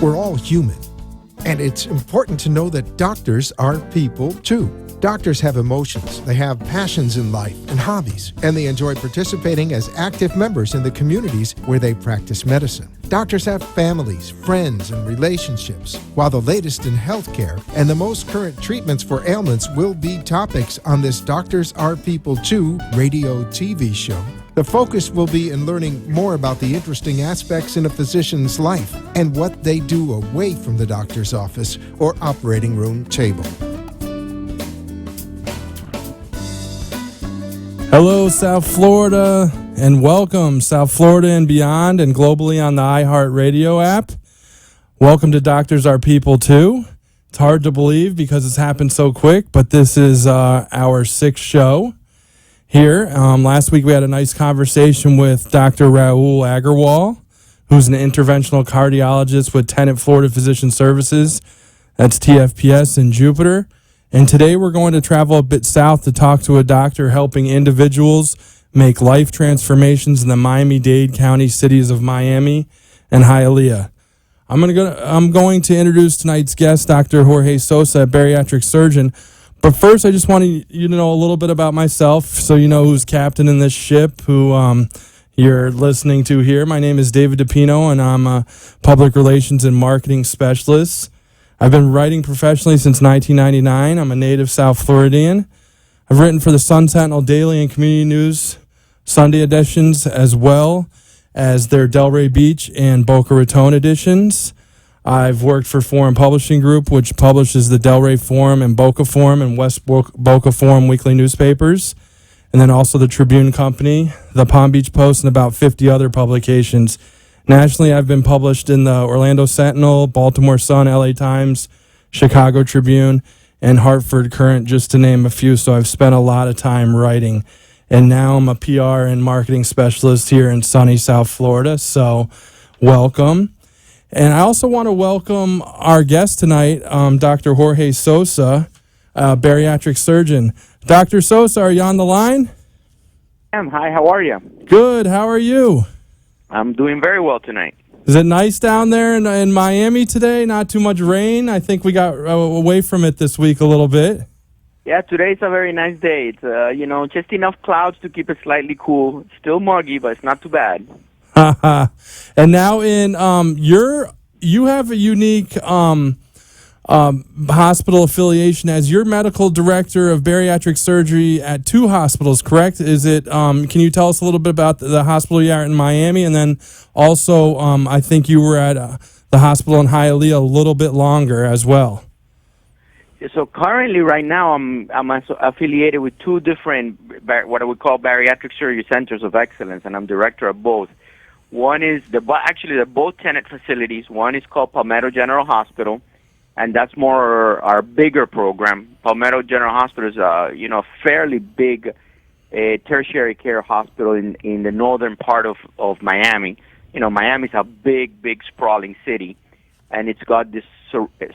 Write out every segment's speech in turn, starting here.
We're all human. And it's important to know that doctors are people too. Doctors have emotions, they have passions in life and hobbies, and they enjoy participating as active members in the communities where they practice medicine. Doctors have families, friends, and relationships, while the latest in healthcare and the most current treatments for ailments will be topics on this Doctors Are People Too radio TV show. The focus will be in learning more about the interesting aspects in a physician's life and what they do away from the doctor's office or operating room table. Hello, South Florida, and welcome, South Florida and beyond, and globally on the iHeartRadio app. Welcome to Doctors Are People Too. It's hard to believe because it's happened so quick, but this is our sixth show here. Last week we had a nice conversation with Dr. Raul Agarwal, who's an interventional cardiologist with Tenet Florida Physician Services. That's TFPS in Jupiter. And today we're going to travel a bit south to talk to a doctor helping individuals make life transformations in the Miami-Dade County cities of Miami and Hialeah. I'm going to introduce tonight's guest, Dr. Jorge Sosa, a bariatric surgeon. But first, I just wanted you to know a little bit about myself so you know who's captain in this ship, who you're listening to here. My name is David DiPino, and I'm a public relations and marketing specialist. I've been writing professionally since 1999. I'm a native South Floridian. I've written for the Sun Sentinel Daily and Community News Sunday editions, as well as their Delray Beach and Boca Raton editions. I've worked for Forum Publishing Group, which publishes the Delray Forum and Boca Forum and West Boca Forum weekly newspapers, and then also the Tribune Company, the Palm Beach Post, and about 50 other publications. Nationally, I've been published in the Orlando Sentinel, Baltimore Sun, LA Times, Chicago Tribune, and Hartford Current, just to name a few. So I've spent a lot of time writing. And now I'm a PR and marketing specialist here in sunny South Florida. So welcome. And I also want to welcome our guest tonight, Dr. Jorge Sosa, a bariatric surgeon. Dr. Sosa, are you on the line? Hi, how are you? Good. How are you? I'm doing very well tonight. Is it nice down there in Miami today? Not too much rain? I think we got away from it this week a little bit. Yeah, today's a very nice day. It's, just enough clouds to keep it slightly cool. It's still muggy, but it's not too bad. And now you have a unique hospital affiliation as your medical director of bariatric surgery at two hospitals, correct? Is it? Can you tell us a little bit about the hospital you are in Miami, and then also I think you were at the hospital in Hialeah a little bit longer as well. So currently, right now, I'm affiliated with two different what I would call bariatric surgery centers of excellence, and I'm director of both. One is they're both Tenet facilities. One is called Palmetto General Hospital, and that's more our bigger program. Palmetto General Hospital is a fairly big tertiary care hospital in the northern part of Miami. Miami's a big sprawling city, and it's got this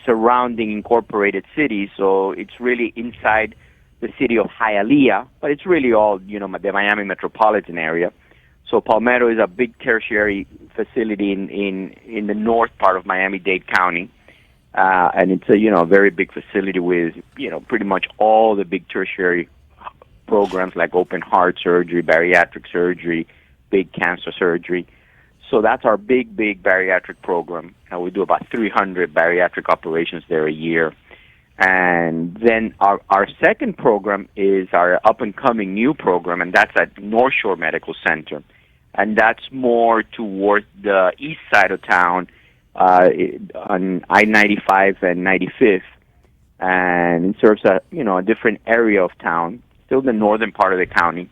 surrounding incorporated cities, so it's really inside the city of Hialeah, but it's really all the Miami metropolitan area. So Palmetto is a big tertiary facility in the north part of Miami-Dade County. And it's a very big facility with pretty much all the big tertiary programs like open heart surgery, bariatric surgery, big cancer surgery. So that's our big bariatric program. And we do about 300 bariatric operations there a year. And then our second program is our up-and-coming new program, and that's at North Shore Medical Center. And that's more towards the east side of town, on I-95 and 95th, and it serves a different area of town, still the northern part of the county.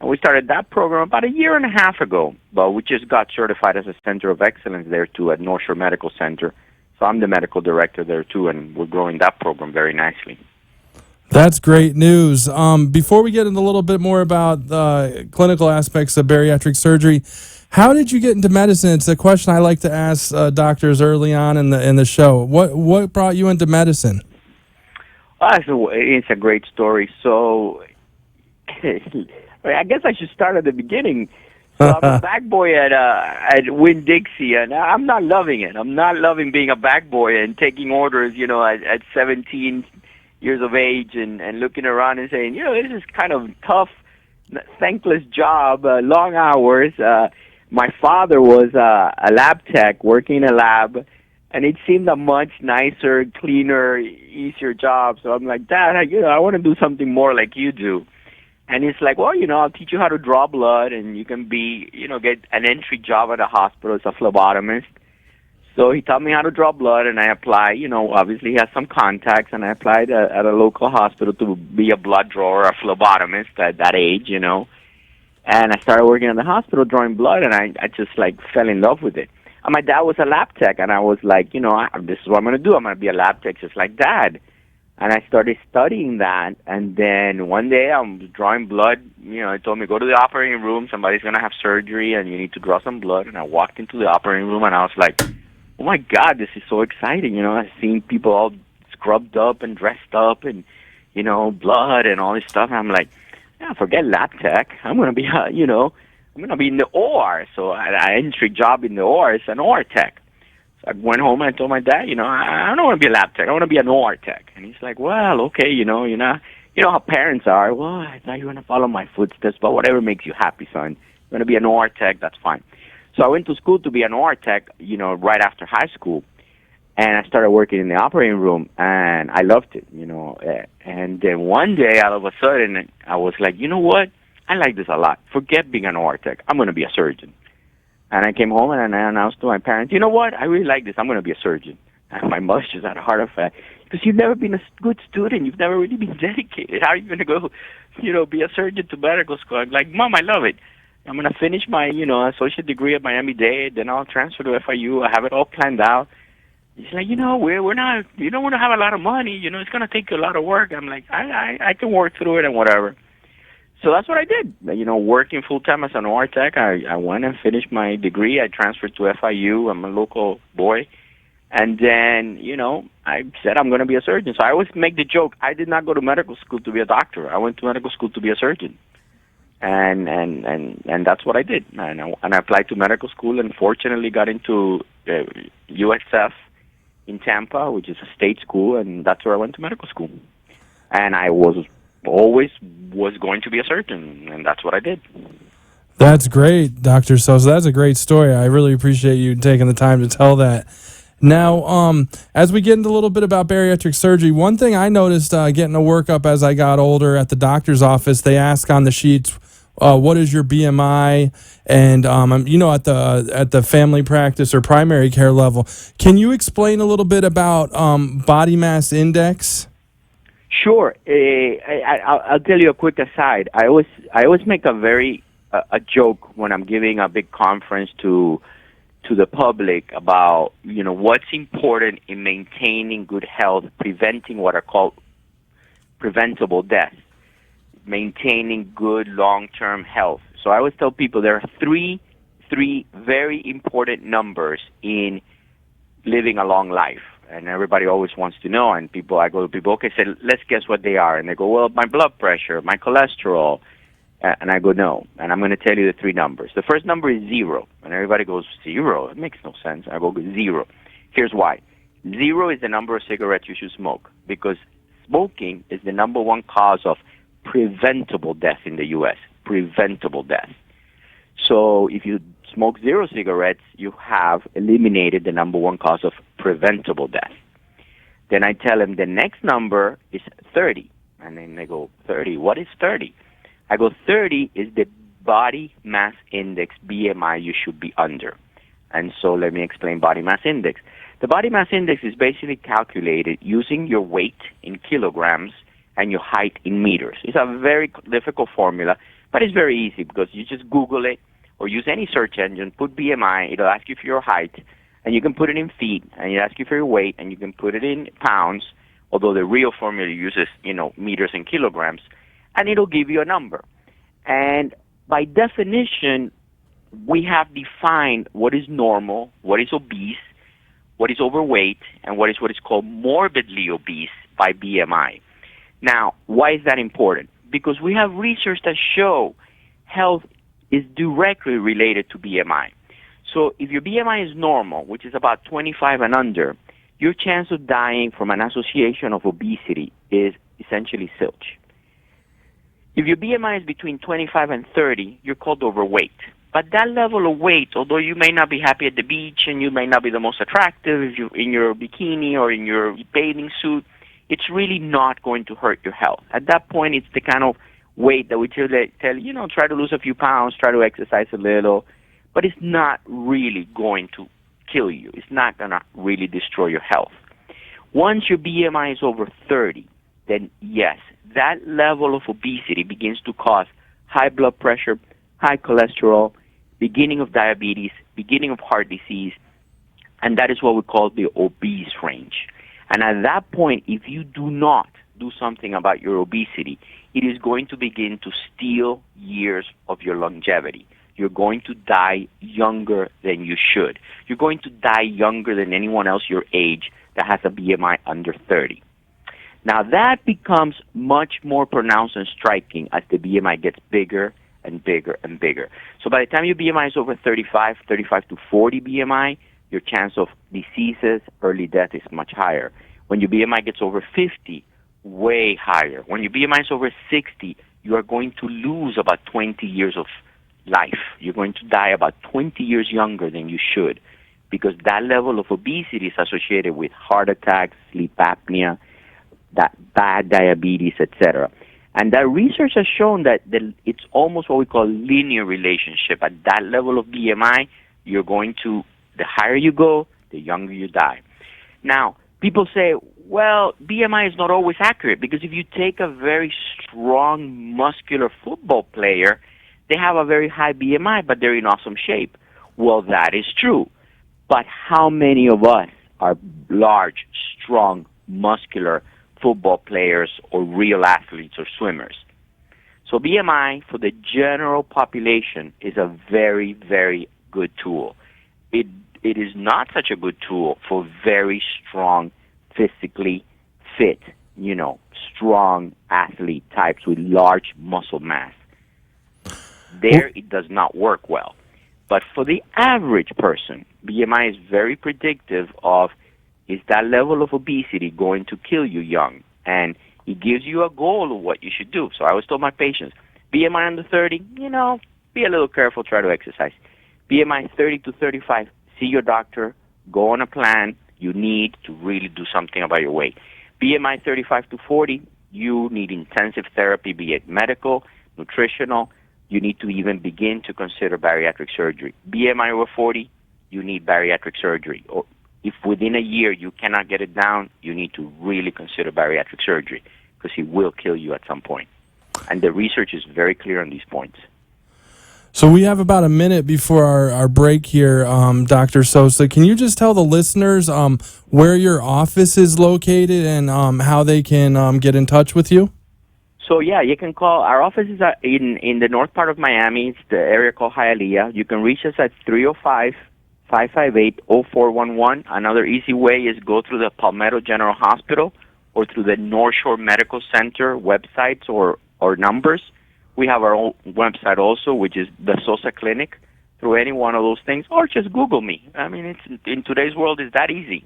And we started that program about a year and a half ago, but we just got certified as a center of excellence there too at North Shore Medical Center. So I'm the medical director there too, and we're growing that program very nicely. That's great news. Before we get into a little bit more about the clinical aspects of bariatric surgery, how did you get into medicine? It's a question I like to ask doctors early on in the show. What brought you into medicine? It's a great story. So I guess I should start at the beginning. So I'm a bag boy at Winn-Dixie, and I'm not loving it. I'm not loving being a bag boy and taking orders, at 17 years of age and looking around and saying, this is kind of tough, thankless job, long hours. My father was a lab tech working in a lab, and it seemed a much nicer, cleaner, easier job. So I'm like, Dad, I want to do something more like you do. And he's like, well, I'll teach you how to draw blood, and you can get an entry job at a hospital as a phlebotomist. So he taught me how to draw blood, and I applied. Obviously he has some contacts, and I applied at a local hospital to be a blood drawer, a phlebotomist at that age, And I started working at the hospital drawing blood, and I just, fell in love with it. And my dad was a lab tech, and I was like, this is what I'm going to do. I'm going to be a lab tech just like Dad. And I started studying that, and then one day I'm drawing blood. They told me, go to the operating room. Somebody's going to have surgery, and you need to draw some blood. And I walked into the operating room, and I was like, oh, my God, this is so exciting. I've seen people all scrubbed up and dressed up and, blood and all this stuff. And I'm like, forget lab tech. I'm going to be, I'm going to be in the OR. So I entry job in the OR is an OR tech. I went home and I told my dad, I don't want to be a lab tech. I want to be an OR tech. And he's like, well, okay, you know how parents are. Well, I thought you want to follow my footsteps, but whatever makes you happy, son. You want to be an OR tech, that's fine. So I went to school to be an OR tech, right after high school. And I started working in the operating room, and I loved it, And then one day, all of a sudden, I was like, you know what? I like this a lot. Forget being an OR tech. I'm going to be a surgeon. And I came home and I announced to my parents, you know what? I really like this. I'm going to be a surgeon. And my mother just had a heart attack because you've never been a good student. You've never really been dedicated. How are you going to go, be a surgeon to medical school? I'm like, Mom, I love it. I'm going to finish my, associate degree at Miami-Dade. Then I'll transfer to FIU. I have it all planned out. She's like, we're not, you don't want to have a lot of money. It's going to take a lot of work. I'm like, I can work through it and whatever. So that's what I did. Working full-time as an OR tech, I went and finished my degree. I transferred to FIU. I'm a local boy. And then, I said I'm going to be a surgeon. So I always make the joke, I did not go to medical school to be a doctor. I went to medical school to be a surgeon. And that's what I did. And I applied to medical school and fortunately got into USF in Tampa, which is a state school, and that's where I went to medical school. And I always was going to be a surgeon, and that's what I did. That's great, Dr. Sosa. That's a great story. I really appreciate you taking the time to tell that. Now, as we get into a little bit about bariatric surgery, one thing I noticed getting a workup as I got older at the doctor's office, they ask on the sheets, what is your BMI? And at the family practice or primary care level, can you explain a little bit about body mass index? Sure. I'll tell you a quick aside. I always make a joke when I'm giving a big conference to the public about what's important in maintaining good health, preventing what are called preventable deaths, maintaining good long-term health. So I always tell people there are three very important numbers in living a long life. And everybody always wants to know, and I go to people, okay, say, let's guess what they are. And they go, well, my blood pressure, my cholesterol. And I go, no. And I'm going to tell you the three numbers. The first number is 0. And everybody goes, 0? It makes no sense. I go, 0. Here's why. 0 is the number of cigarettes you should smoke, because smoking is the number one cause of preventable death in the U.S., preventable death. So if you smoke 0 cigarettes, you have eliminated the number one cause of preventable death. Then I tell them the next number is 30. And then they go, 30? What is 30? I go, 30 is the body mass index, BMI, you should be under. And so let me explain body mass index. The body mass index is basically calculated using your weight in kilograms and your height in meters. It's a very difficult formula, but it's very easy because you just Google it or use any search engine, put BMI, it'll ask you for your height, and you can put it in feet, and it'll ask you for your weight, and you can put it in pounds, although the real formula uses, meters and kilograms, and it'll give you a number. And by definition, we have defined what is normal, what is obese, what is overweight, and what is called morbidly obese by BMI. Now, why is that important? Because we have research that show health is directly related to BMI. So if your BMI is normal, which is about 25 and under, your chance of dying from an association of obesity is essentially zilch. If your BMI is between 25 and 30, you're called overweight. But that level of weight, although you may not be happy at the beach and you may not be the most attractive if you in your bikini or in your bathing suit, it's really not going to hurt your health. At that point, it's the kind of weight that we tell you, try to lose a few pounds, try to exercise a little, but it's not really going to kill you. It's not going to really destroy your health. Once your BMI is over 30, then yes, that level of obesity begins to cause high blood pressure, high cholesterol, beginning of diabetes, beginning of heart disease, and that is what we call the obese range. And at that point, if you do not do something about your obesity, it is going to begin to steal years of your longevity. You're going to die younger than you should. You're going to die younger than anyone else your age that has a BMI under 30. Now, that becomes much more pronounced and striking as the BMI gets bigger and bigger and bigger. So by the time your BMI is over 35 to 40 BMI, your chance of diseases, early death is much higher. When your BMI gets over 50, way higher. When your BMI is over 60, you are going to lose about 20 years of life. You're going to die about 20 years younger than you should because that level of obesity is associated with heart attacks, sleep apnea, that bad diabetes, etc. And that research has shown that it's almost what we call linear relationship. At that level of BMI, the higher you go, the younger you die. Now, people say, well, BMI is not always accurate because if you take a very strong, muscular football player, they have a very high BMI, but they're in awesome shape. Well, that is true. But how many of us are large, strong, muscular football players or real athletes or swimmers? So BMI for the general population is a very, very good tool. It is not such a good tool for very strong, physically fit, strong athlete types with large muscle mass. There, it does not work well. But for the average person, BMI is very predictive of, is that level of obesity going to kill you young? And it gives you a goal of what you should do. So I always tell my patients, BMI under 30, be a little careful, try to exercise. BMI 30 to 35, see your doctor, go on a plan. You need to really do something about your weight. BMI 35 to 40, you need intensive therapy, be it medical, nutritional. You need to even begin to consider bariatric surgery. BMI over 40, you need bariatric surgery. Or if within a year you cannot get it down, you need to really consider bariatric surgery because it will kill you at some point. And the research is very clear on these points. So we have about a minute before our break here, Dr. Sosa. Can you just tell the listeners where your office is located and how they can get in touch with you? So, yeah, you can call. Our office is in the north part of Miami. It's the area called Hialeah. You can reach us at 305-558-0411. Another easy way is go through the Palmetto General Hospital or through the North Shore Medical Center websites or numbers. We have our own website also, which is the Sosa Clinic, through any one of those things, or just Google me. I mean, it's in today's world, it's that easy.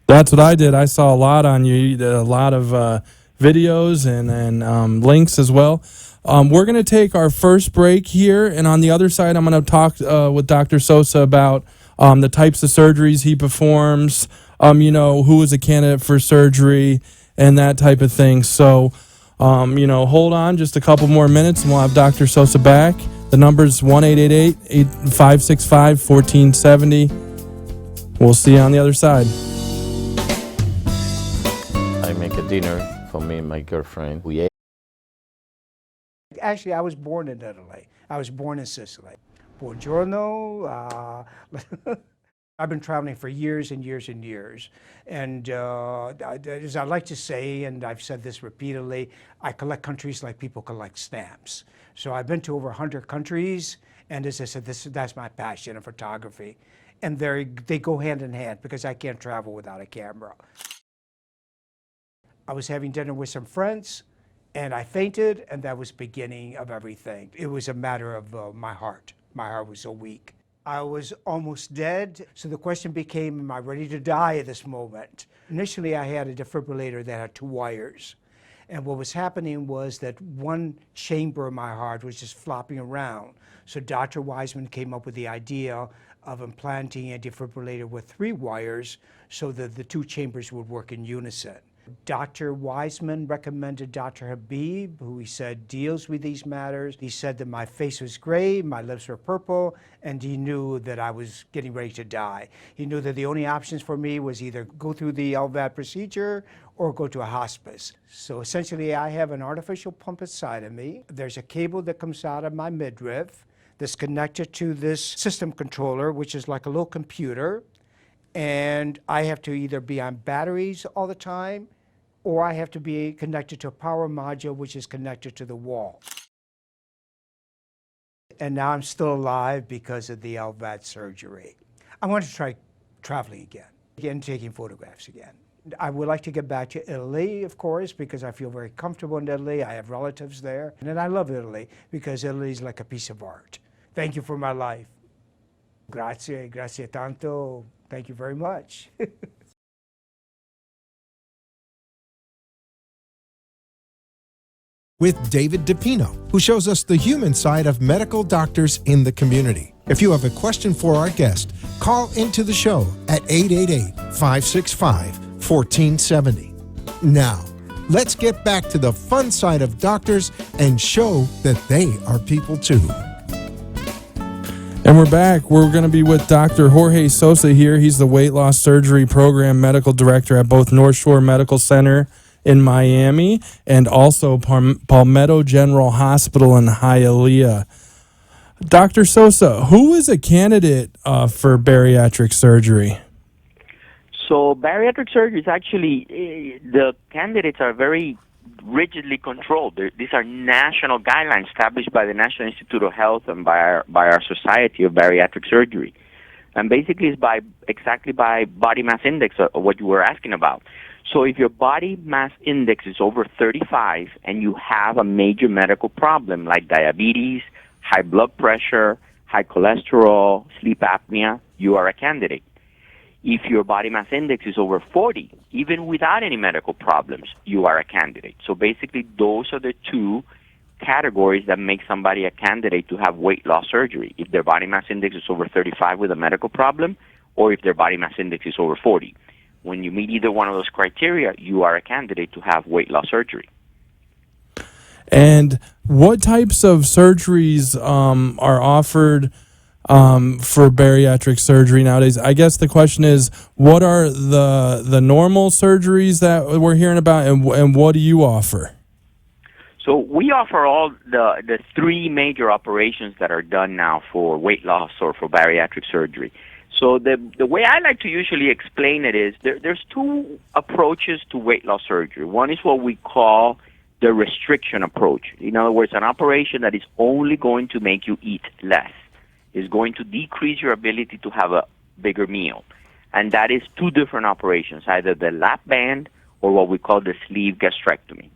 That's what I did. I saw a lot on you. You did a lot of videos and links as well. We're going to take our first break here, and on the other side, I'm going to talk with Dr. Sosa about the types of surgeries he performs, who is a candidate for surgery, and that type of thing. So, hold on just a couple more minutes, and we'll have Dr. Sosa back. The number is 1-888-565-1470. We'll see you on the other side. I make a dinner for me and my girlfriend. We ate. Actually, I was born in Italy. I was born in Sicily. Buongiorno. I've been traveling for years and years and years. And as I like to say, and I've said this repeatedly, I collect countries like people collect stamps. So I've been to over 100 countries. And as I said, that's my passion in photography. And they go hand in hand because I can't travel without a camera. I was having dinner with some friends, And I fainted, and that was the beginning of everything. It was a matter of my heart. My heart was so weak. I was almost dead, so the question became, am I ready to die at this moment? Initially, I had a defibrillator that had 2 wires. And what was happening was that one chamber of my heart was just flopping around. So Dr. Wiseman came up with the idea of implanting a defibrillator with 3 wires so that the 2 chambers would work in unison. Dr. Wiseman recommended Dr. Habib, who he said deals with these matters. He said that my face was gray, my lips were purple, and he knew that I was getting ready to die. He knew that the only options for me was either go through the LVAD procedure or go to a hospice. So essentially, I have an artificial pump inside of me. There's a cable that comes out of my midriff that's connected to this system controller, which is like a little computer. And I have to either be on batteries all the time, or I have to be connected to a power module, which is connected to the wall. And now I'm still alive because of the LVAD surgery. I want to try traveling again, taking photographs again. I would like to get back to Italy, of course, because I feel very comfortable in Italy. I have relatives there. And I love Italy because Italy is like a piece of art. Thank you for my life. Grazie, grazie tanto. Thank you very much. With David DiPino, who shows us the human side of medical doctors in the community. If you have a question for our guest, call into the show at 888-565-1470. Now, let's get back to the fun side of doctors and show that they are people too. And we're back. We're going to be with Dr. Jorge Sosa here. He's the weight loss surgery program medical director at both North Shore Medical Center in Miami and also Palmetto General Hospital in Hialeah. Dr. Sosa, who is a candidate for bariatric surgery? So bariatric surgery is actually, the candidates are very rigidly controlled. These are national guidelines established by the National Institute of Health and by our Society of Bariatric Surgery. And basically it's exactly by body mass index, of what you were asking about. So if your body mass index is over 35 and you have a major medical problem like diabetes, high blood pressure, high cholesterol, sleep apnea, you are a candidate. If your body mass index is over 40, even without any medical problems, you are a candidate. So basically those are the 2 categories that make somebody a candidate to have weight loss surgery. If their body mass index is over 35 with a medical problem, or if their body mass index is over 40. When you meet either one of those criteria, you are a candidate to have weight loss surgery. And what types of surgeries are offered for bariatric surgery nowadays? I guess the question is, what are the normal surgeries that we're hearing about, and what do you offer? So we offer all the 3 major operations that are done now for weight loss or for bariatric surgery. So the way I like to usually explain it is there's 2 approaches to weight loss surgery. One is what we call the restriction approach. In other words, an operation that is only going to make you eat less. Is going to decrease your ability to have a bigger meal. And that is 2 different operations, either the lap band or what we call the sleeve gastrectomy.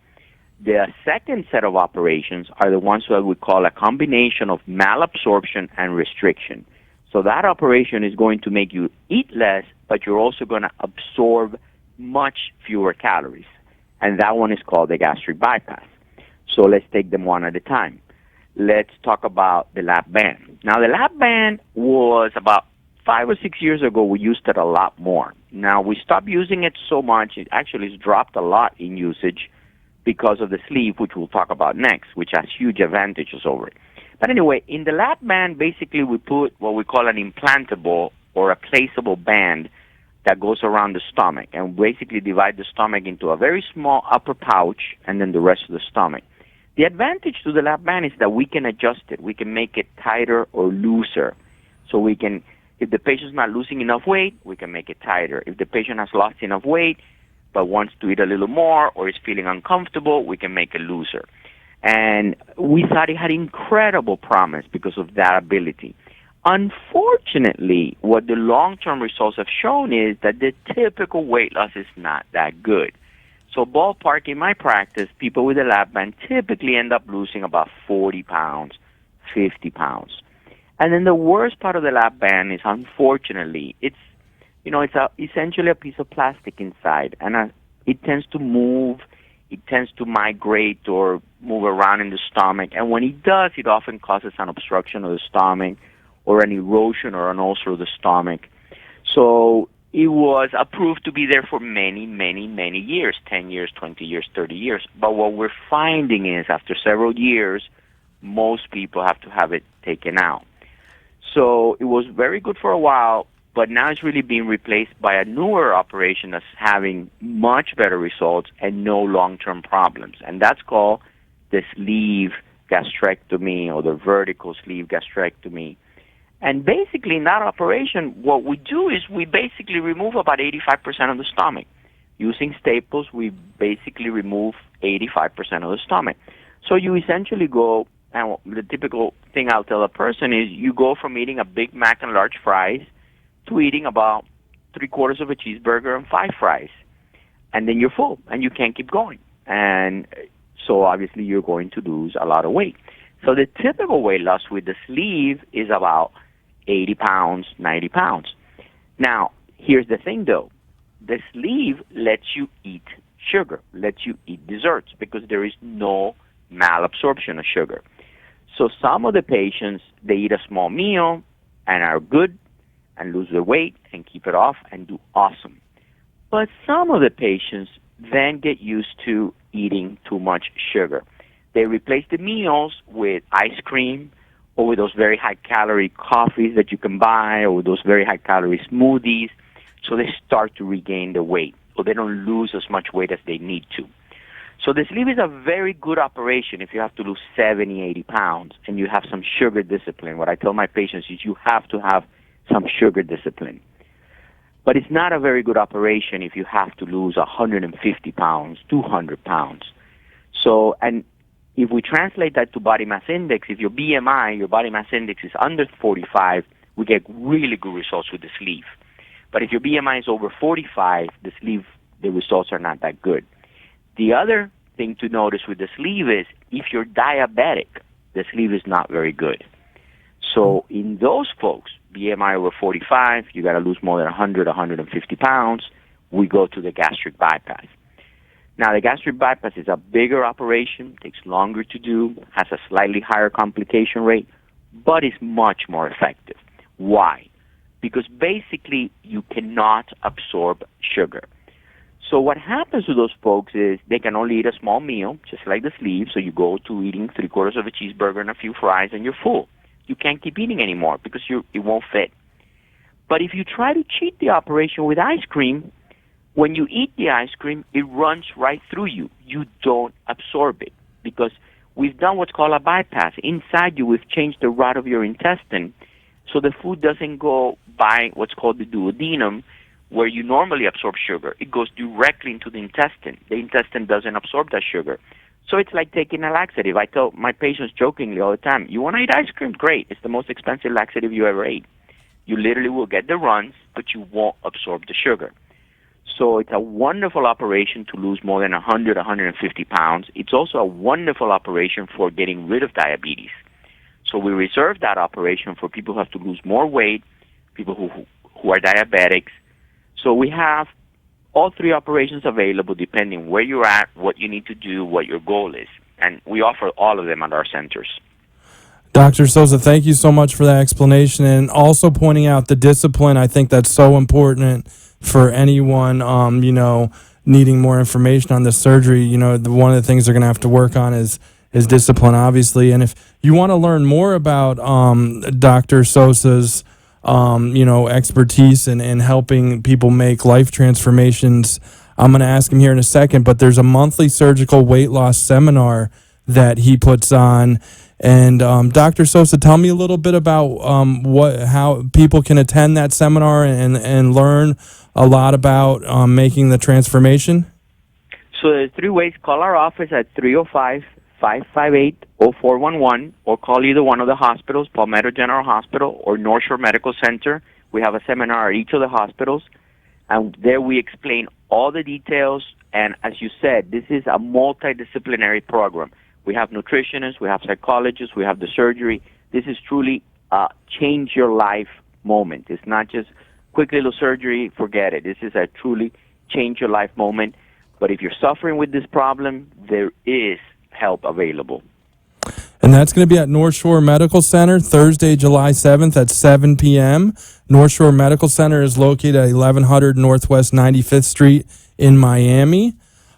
The second set of operations are the ones that we call a combination of malabsorption and restriction. So that operation is going to make you eat less, but you're also going to absorb much fewer calories. And that one is called the gastric bypass. So let's take them one at a time. Let's talk about the lap band. Now, the lap band was about 5 or 6 years ago, we used it a lot more. Now, we stopped using it so much, it actually has dropped a lot in usage because of the sleeve, which we'll talk about next, which has huge advantages over it. But anyway, in the lap band, basically we put what we call an implantable or a placeable band that goes around the stomach, and basically divide the stomach into a very small upper pouch and then the rest of the stomach. The advantage to the lap band is that we can adjust it. We can make it tighter or looser. So we can, if the patient's not losing enough weight, we can make it tighter. If the patient has lost enough weight but wants to eat a little more or is feeling uncomfortable, we can make it looser. And we thought it had incredible promise because of that ability. Unfortunately, what the long-term results have shown is that the typical weight loss is not that good. So ballpark in my practice, people with a lap band typically end up losing about 40 pounds, 50 pounds. And then the worst part of the lap band is, unfortunately, it's essentially a piece of plastic inside, and it tends to move, it tends to migrate or move around in the stomach. And when it does, it often causes an obstruction of the stomach or an erosion or an ulcer of the stomach. So it was approved to be there for many, many, many years, 10 years, 20 years, 30 years. But what we're finding is after several years, most people have to have it taken out. So it was very good for a while, but now it's really being replaced by a newer operation that's having much better results and no long-term problems. And that's called the sleeve gastrectomy or the vertical sleeve gastrectomy. And basically in that operation, what we do is we basically remove about 85% of the stomach. Using staples, we basically remove 85% of the stomach. So you essentially go, and the typical thing I'll tell a person is you go from eating a Big Mac and large fries to eating about 3/4 of a cheeseburger and 5 fries. And then you're full and you can't keep going. And so obviously you're going to lose a lot of weight. So the typical weight loss with the sleeve is about 80 pounds, 90 pounds. Now, here's the thing though. The sleeve lets you eat sugar, lets you eat desserts because there is no malabsorption of sugar. So some of the patients, they eat a small meal and are good and lose their weight and keep it off and do awesome. But some of the patients then get used to eating too much sugar. They replace the meals with ice cream or with those very high-calorie coffees that you can buy or with those very high-calorie smoothies, so they start to regain the weight, or they don't lose as much weight as they need to. So the sleeve is a very good operation if you have to lose 70, 80 pounds and you have some sugar discipline. What I tell my patients is you have to have some sugar discipline. But it's not a very good operation if you have to lose 150 pounds, 200 pounds. So, and if we translate that to body mass index, if your BMI, your body mass index is under 45, we get really good results with the sleeve. But if your BMI is over 45, the sleeve, the results are not that good. The other thing to notice with the sleeve is if you're diabetic, the sleeve is not very good. So in those folks, BMI over 45, you got to lose more than 100, 150 pounds, we go to the gastric bypass. Now, the gastric bypass is a bigger operation, takes longer to do, has a slightly higher complication rate, but is much more effective. Why? Because basically you cannot absorb sugar. So what happens to those folks is they can only eat a small meal, just like the sleeve, so you go to eating 3/4 of a cheeseburger and a few fries and you're full. You can't keep eating anymore because it won't fit. But if you try to cheat the operation with ice cream, when you eat the ice cream, it runs right through you. You don't absorb it because we've done what's called a bypass. Inside you, we've changed the route of your intestine so the food doesn't go by what's called the duodenum, where you normally absorb sugar. It goes directly into the intestine. The intestine doesn't absorb that sugar. So it's like taking a laxative. I tell my patients jokingly all the time, you want to eat ice cream? Great. It's the most expensive laxative you ever ate. You literally will get the runs, but you won't absorb the sugar. So it's a wonderful operation to lose more than 100, 150 pounds. It's also a wonderful operation for getting rid of diabetes. So we reserve that operation for people who have to lose more weight, people who are diabetics. So we have all 3 operations available depending where you're at, what you need to do, what your goal is. And we offer all of them at our centers. Dr. Sosa, thank you so much for that explanation and also pointing out the discipline. I think that's so important for anyone, needing more information on the surgery. One of the things they're going to have to work on is discipline, obviously. And if you want to learn more about Dr. Sosa's expertise in helping people make life transformations, I'm going to ask him here in a second, but there's a monthly surgical weight loss seminar that he puts on. And Dr. Sosa, tell me a little bit about how people can attend that seminar and learn a lot about making the transformation. So there's 3 ways. Call our office at 305-558-0411 or call either one of the hospitals, Palmetto General Hospital or North Shore Medical Center. We have a seminar at each of the hospitals, and there we explain all the details. And as you said, this is a multidisciplinary program. We have nutritionists, we have psychologists, we have the surgery. This is truly a change your life moment. It's not just quick little surgery, forget it. This is a truly change your life moment. But if you're suffering with this problem, there is help available. And that's going to be at North Shore Medical Center, Thursday, July 7th at 7 p.m. North Shore Medical Center is located at 1100 Northwest 95th Street in Miami.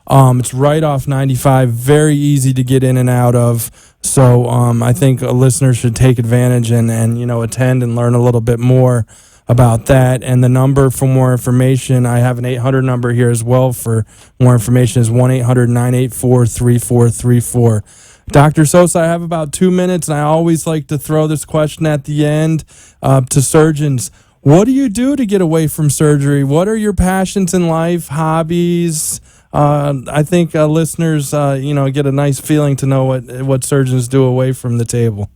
It's right off 95, very easy to get in and out of. So I think a listener should take advantage and attend and learn a little bit more about that. And the number for more information, I have an 800 number here as well for more information, is 1-800-984-3434. Dr. Sosa, I have about 2 minutes, and I always like to throw this question at the end to surgeons. What do you do to get away from surgery? What are your passions in life, hobbies? I think listeners, get a nice feeling to know what surgeons do away from the table.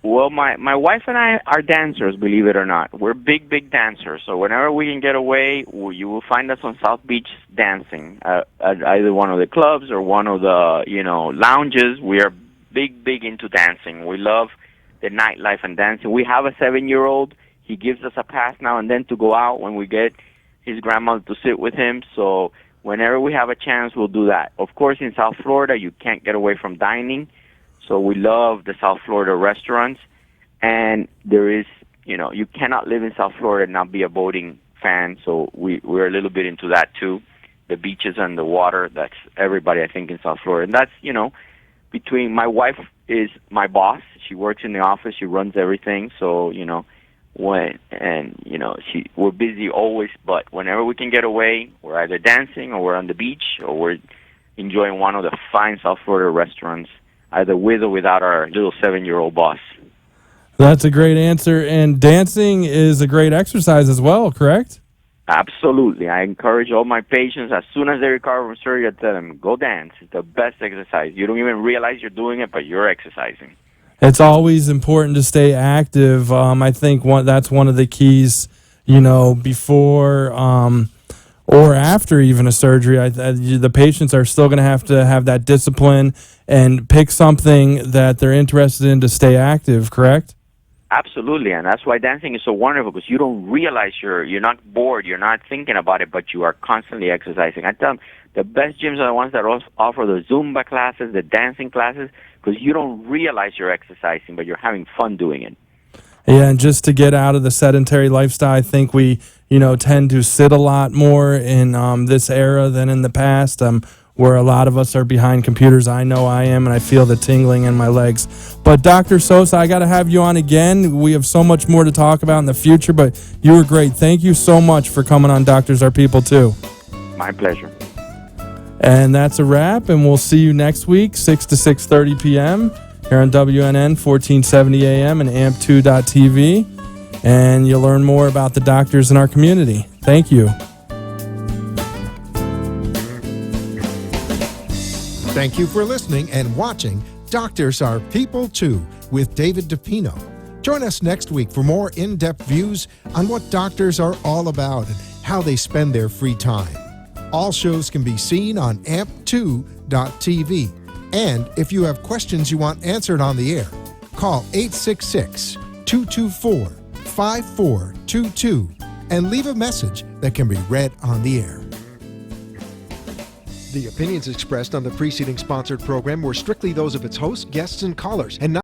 Well, my wife and I are dancers, believe it or not. We're big dancers. So whenever we can get away, you will find us on South Beach dancing at either one of the clubs or one of the, lounges. We are big into dancing. We love the nightlife and dancing. We have a 7-year-old. He gives us a pass now and then to go out when we get his grandmother to sit with him. So whenever we have a chance, we'll do that. Of course, in South Florida, you can't get away from dining. So we love the South Florida restaurants, and there is, you cannot live in South Florida and not be a boating fan. So we're a little bit into that too. The beaches and the water, that's everybody, I think, in South Florida. And that's, between my wife is my boss. She works in the office. She runs everything. So, we're busy always, but whenever we can get away, we're either dancing or we're on the beach or we're enjoying one of the fine South Florida restaurants, either with or without our little 7-year-old boss. That's a great answer. And dancing is a great exercise as well, correct? Absolutely. I encourage all my patients, as soon as they recover from surgery, I tell them, go dance. It's the best exercise. You don't even realize you're doing it, but you're exercising. It's always important to stay active. I think that's one of the keys, before or after even a surgery. The patients are still going to have that discipline and pick something that they're interested in to stay active, correct? Absolutely, and that's why dancing is so wonderful, because you don't realize you're not bored, you're not thinking about it, but you are constantly exercising. I tell them the best gyms are the ones that offer the Zumba classes, the dancing classes, because you don't realize you're exercising, but you're having fun doing it. Yeah, and just to get out of the sedentary lifestyle, I think we, tend to sit a lot more in this era than in the past. Where a lot of us are behind computers. I know I am, and I feel the tingling in my legs. But Dr. Sosa, I got to have you on again. We have so much more to talk about in the future, but you were great. Thank you so much for coming on Doctors Are People Too. My pleasure. And that's a wrap, and we'll see you next week, 6 to 6:30 p.m. here on WNN 1470 AM and AMP2.TV. And you'll learn more about the doctors in our community. Thank you. Thank you for listening and watching Doctors Are People Too with David DiPino. Join us next week for more in-depth views on what doctors are all about and how they spend their free time. All shows can be seen on amp2.tv. And if you have questions you want answered on the air, call 866-224-5422 and leave a message that can be read on the air. The opinions expressed on the preceding sponsored program were strictly those of its hosts, guests, and callers, and not